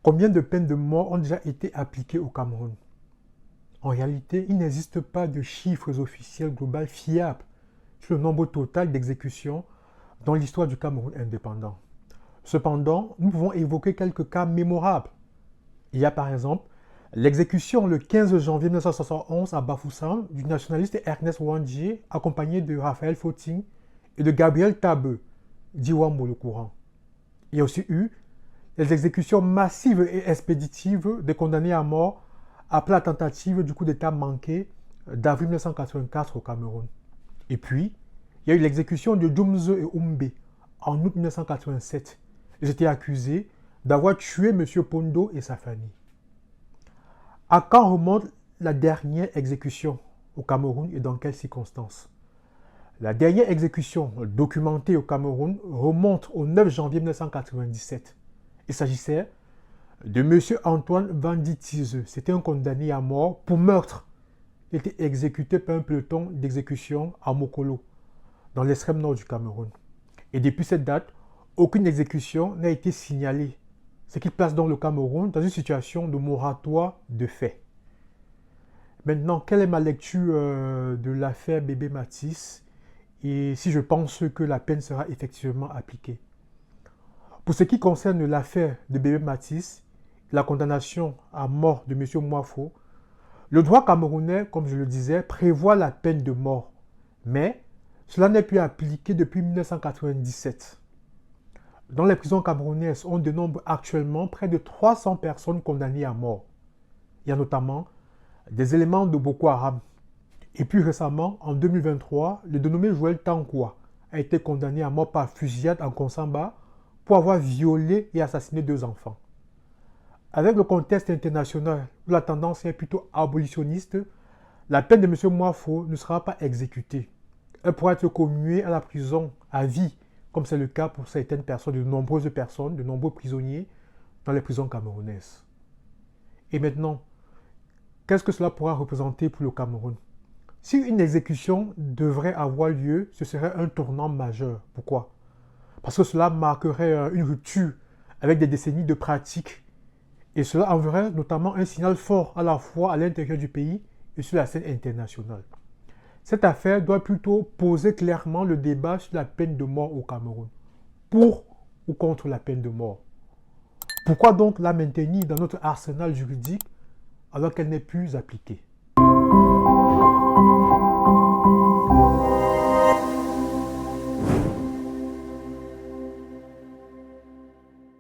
Combien de peines de mort ont déjà été appliquées au Cameroun? En réalité, il n'existe pas de chiffres officiels globaux fiables sur le nombre total d'exécutions dans l'histoire du Cameroun indépendant. Cependant, nous pouvons évoquer quelques cas mémorables. Il y a par exemple l'exécution le 15 janvier 1971 à Bafoussam du nationaliste Ernest Ouandjé, accompagné de Raphaël Fauting et de Gabriel Tabeu, dit Wambo le courant. Il y a aussi eu les exécutions massives et expéditives des condamnés à mort après la tentative du coup d'État manqué d'avril 1984 au Cameroun. Et puis, il y a eu l'exécution de Djoumze et Oumbe en août 1987. Ils étaient accusés d'avoir tué M. Pondo et sa famille. À quand remonte la dernière exécution au Cameroun et dans quelles circonstances? La dernière exécution documentée au Cameroun remonte au 9 janvier 1997. Il s'agissait de M. Antoine Vanditize. C'était un condamné à mort pour meurtre. Il était exécuté par un peloton d'exécution à Mokolo, dans l'extrême nord du Cameroun. Et depuis cette date, aucune exécution n'a été signalée, ce qui place donc le Cameroun dans une situation de moratoire de fait. Maintenant, quelle est ma lecture de l'affaire Bébé Matisse et si je pense que la peine sera effectivement appliquée? Pour ce qui concerne l'affaire de Bébé Matisse, la condamnation à mort de M. Moafo, le droit camerounais, comme je le disais, prévoit la peine de mort, mais cela n'est plus appliqué depuis 1997. Dans les prisons camerounaises, on dénombre actuellement près de 300 personnes condamnées à mort. Il y a notamment des éléments de Boko Haram. Et plus récemment, en 2023, le dénommé Joël Tankoua a été condamné à mort par fusillade en Konsamba pour avoir violé et assassiné 2 enfants. Avec le contexte international où la tendance est plutôt abolitionniste, la peine de M. Moafo ne sera pas exécutée. Elle pourra être commuée à la prison à vie, comme c'est le cas pour certaines personnes, de nombreux prisonniers dans les prisons camerounaises. Et maintenant, qu'est-ce que cela pourra représenter pour le Cameroun? Si une exécution devrait avoir lieu, ce serait un tournant majeur. Pourquoi? Parce que cela marquerait une rupture avec des décennies de pratiques. Et cela enverrait notamment un signal fort à la fois à l'intérieur du pays et sur la scène internationale. Cette affaire doit plutôt poser clairement le débat sur la peine de mort au Cameroun. Pour ou contre la peine de mort? Pourquoi donc la maintenir dans notre arsenal juridique alors qu'elle n'est plus appliquée?